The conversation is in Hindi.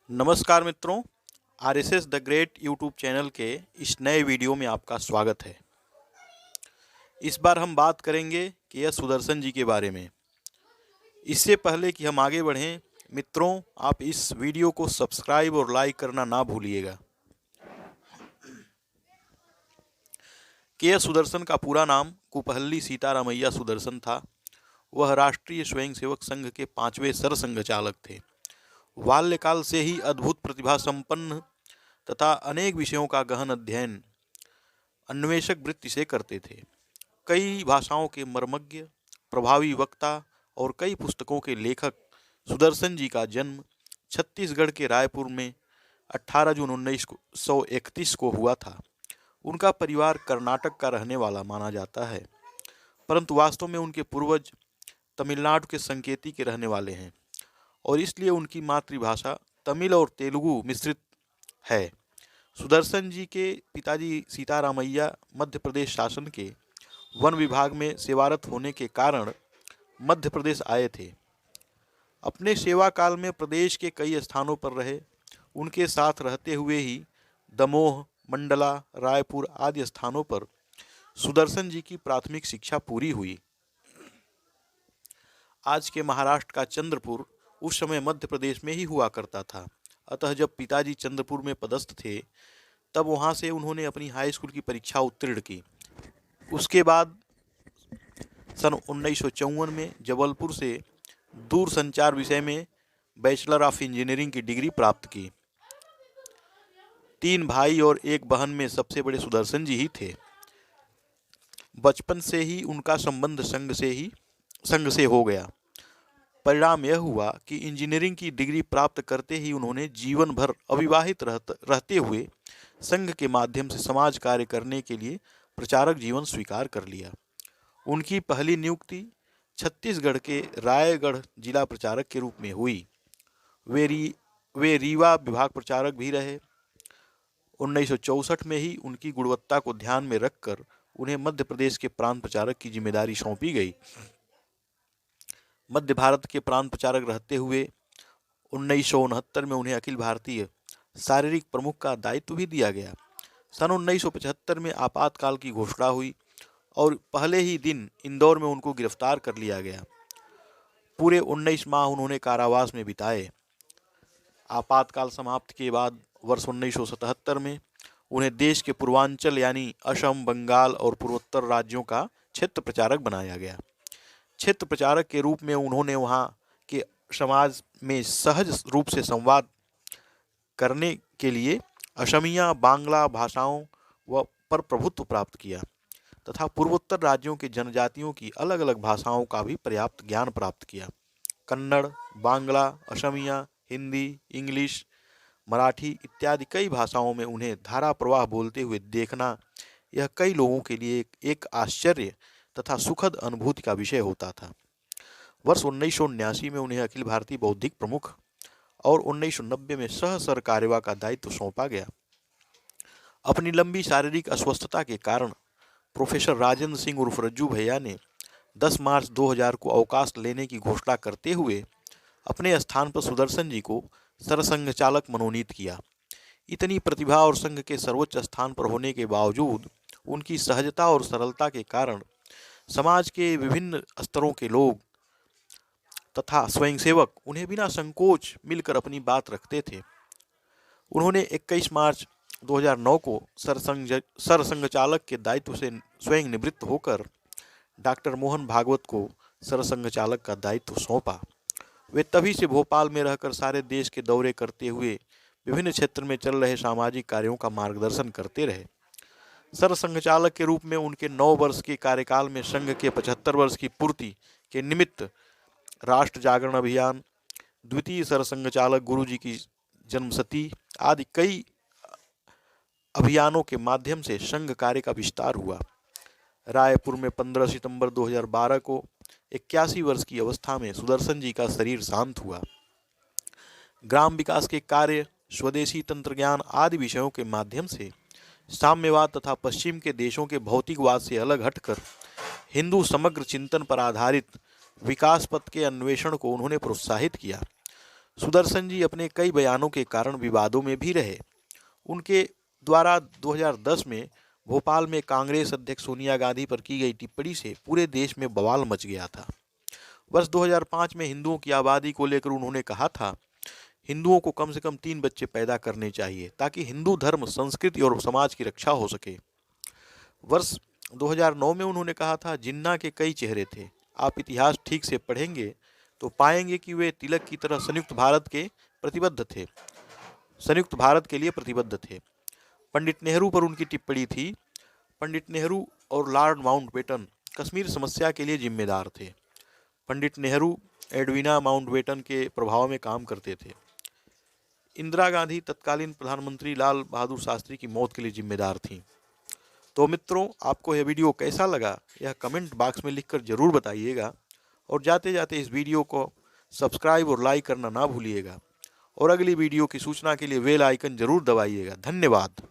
नमस्कार मित्रों, RSS the great YouTube channel के इस नए वीडियो में आपका स्वागत है। इस बार हम बात करेंगे कि यह सुदर्शन जी के बारे में। इससे पहले कि हम आगे बढ़ें, मित्रों आप इस वीडियो को सब्सक्राइब और लाइक करना ना भूलिएगा। के एस सुदर्शन का पूरा नाम कुपहल्ली सीतारामैया सुदर्शन था। वह राष्ट्रीय स्वयंसेवक संघ के 5वें सरसंघचालक थे। बाल्यकाल से ही अद्भुत प्रतिभा संपन्न तथा अनेक विषयों का गहन अध्ययन अन्वेषक वृत्ति से करते थे। कई भाषाओं के मर्मज्ञ, प्रभावी वक्ता और कई पुस्तकों के लेखक सुदर्शन जी का जन्म छत्तीसगढ़ के रायपुर में 18 जून 1931 को हुआ था। उनका परिवार कर्नाटक का रहने वाला माना जाता है, परंतु वास्तव में उनके पूर्वज तमिलनाडु के संकेती के रहने वाले हैं और इसलिए उनकी मातृभाषा तमिल और तेलुगु मिश्रित है। सुदर्शन जी के पिताजी सीतारामैया मध्य प्रदेश शासन के वन विभाग में सेवारत होने के कारण मध्य प्रदेश आए थे। अपने सेवा काल में प्रदेश के कई स्थानों पर रहे। उनके साथ रहते हुए ही दमोह, मंडला, रायपुर आदि स्थानों पर सुदर्शन जी की प्राथमिक शिक्षा पूरी हुई। आज के महाराष्ट्र का चंद्रपुर उस समय मध्य प्रदेश में ही हुआ करता था। अतः जब पिताजी चंद्रपुर में पदस्थ थे तब वहां से उन्होंने अपनी हाई स्कूल की परीक्षा उत्तीर्ण की। उसके बाद सन 1954 में जबलपुर से दूरसंचार विषय में बैचलर ऑफ इंजीनियरिंग की डिग्री प्राप्त की। 3 भाई और 1 बहन में सबसे बड़े सुदर्शन जी ही थे। बचपन से ही उनका संबंध संघ से हो गया। परिणाम यह हुआ कि इंजीनियरिंग की डिग्री प्राप्त करते ही उन्होंने जीवन भर अविवाहित रहते हुए संघ के माध्यम से समाज कार्य करने के लिए प्रचारक जीवन स्वीकार कर लिया। उनकी पहली नियुक्ति छत्तीसगढ़ के रायगढ़ जिला प्रचारक के रूप में हुई। वे रीवा विभाग प्रचारक भी रहे। 1964 में ही उनकी गुणवत्ता को ध्यान में रखकर उन्हें मध्य प्रदेश के प्रांत प्रचारक की जिम्मेदारी सौंपी गई। मध्य भारत के प्रांत प्रचारक रहते हुए 1969 में उन्हें अखिल भारतीय शारीरिक प्रमुख का दायित्व भी दिया गया। सन 1975 में आपातकाल की घोषणा हुई और पहले ही दिन इंदौर में उनको गिरफ्तार कर लिया गया। पूरे 19 माह उन्होंने कारावास में बिताए। आपातकाल समाप्त के बाद वर्ष 1977 में उन्हें देश के पूर्वांचल यानी असम, बंगाल और पूर्वोत्तर राज्यों का क्षेत्र प्रचारक बनाया गया। क्षेत्र प्रचारक के रूप में उन्होंने वहां के समाज में सहज रूप से संवाद करने के लिए असमिया, बांग्ला भाषाओं पर प्रभुत्व प्राप्त किया तथा पूर्वोत्तर राज्यों के जनजातियों की अलग अलग भाषाओं का भी पर्याप्त ज्ञान प्राप्त किया। कन्नड़, बांग्ला, असमिया, हिंदी, इंग्लिश, मराठी इत्यादि कई भाषाओं में उन्हें धारा प्रवाह बोलते हुए देखना यह कई लोगों के लिए एक आश्चर्य तथा सुखद अनुभूति का विषय होता था। वर्ष 1979 में उन्हें अखिल भारतीय बौद्धिक प्रमुख और 1990 में सह सर कार्यवाह का दायित्व सौंपा गया। अपनी लंबी शारीरिक अस्वस्थता के कारण प्रोफेसर राजेंद्र सिंह उर्फ रज्जू भैया ने 10 मार्च 2000 को अवकाश लेने की घोषणा करते हुए अपने स्थान पर सुदर्शन जी को सरसंघचालक मनोनीत किया। इतनी प्रतिभा और संघ के सर्वोच्च स्थान पर होने के बावजूद उनकी सहजता और सरलता के कारण समाज के विभिन्न स्तरों के लोग तथा स्वयंसेवक उन्हें बिना संकोच मिलकर अपनी बात रखते थे। उन्होंने 21 मार्च 2009 को सरसंघचालक के दायित्व से स्वयं निवृत्त होकर डॉक्टर मोहन भागवत को सरसंघचालक का दायित्व सौंपा। वे तभी से भोपाल में रहकर सारे देश के दौरे करते हुए विभिन्न क्षेत्र में चल रहे सामाजिक कार्यों का मार्गदर्शन करते रहे। सरसंघचालक के रूप में उनके 9 वर्ष के कार्यकाल में संघ के 75 वर्ष की पूर्ति के निमित्त राष्ट्र जागरण अभियान, द्वितीय सरसंघचालक गुरु जी की जन्मशती आदि कई अभियानों के माध्यम से संघ कार्य का विस्तार हुआ। रायपुर में 15 सितंबर 2012 को 81 वर्ष की अवस्था में सुदर्शन जी का शरीर शांत हुआ। ग्राम विकास के कार्य, स्वदेशी तंत्रज्ञान आदि विषयों के माध्यम से साम्यवाद तथा पश्चिम के देशों के भौतिकवाद से अलग हटकर हिंदू समग्र चिंतन पर आधारित विकास पथ के अन्वेषण को उन्होंने प्रोत्साहित किया। सुदर्शन जी अपने कई बयानों के कारण विवादों में भी रहे। उनके द्वारा 2010 में भोपाल में कांग्रेस अध्यक्ष सोनिया गांधी पर की गई टिप्पणी से पूरे देश में बवाल मच गया था। वर्ष 2005 में हिंदुओं की आबादी को लेकर उन्होंने कहा था, हिंदुओं को कम से कम 3 बच्चे पैदा करने चाहिए ताकि हिंदू धर्म, संस्कृति और समाज की रक्षा हो सके। वर्ष 2009 में उन्होंने कहा था, जिन्ना के कई चेहरे थे। आप इतिहास ठीक से पढ़ेंगे तो पाएंगे कि वे तिलक की तरह संयुक्त भारत के लिए प्रतिबद्ध थे। पंडित नेहरू पर उनकी टिप्पणी थी, पंडित नेहरू और लॉर्ड माउंटबेटन कश्मीर समस्या के लिए जिम्मेदार थे। पंडित नेहरू एडविना माउंटबेटन के प्रभाव में काम करते थे। इंदिरा गांधी तत्कालीन प्रधानमंत्री लाल बहादुर शास्त्री की मौत के लिए जिम्मेदार थीं। तो मित्रों, आपको यह वीडियो कैसा लगा यह कमेंट बॉक्स में लिखकर ज़रूर बताइएगा और जाते जाते इस वीडियो को सब्सक्राइब और लाइक करना ना भूलिएगा और अगली वीडियो की सूचना के लिए बेल आइकन ज़रूर दबाइएगा। धन्यवाद।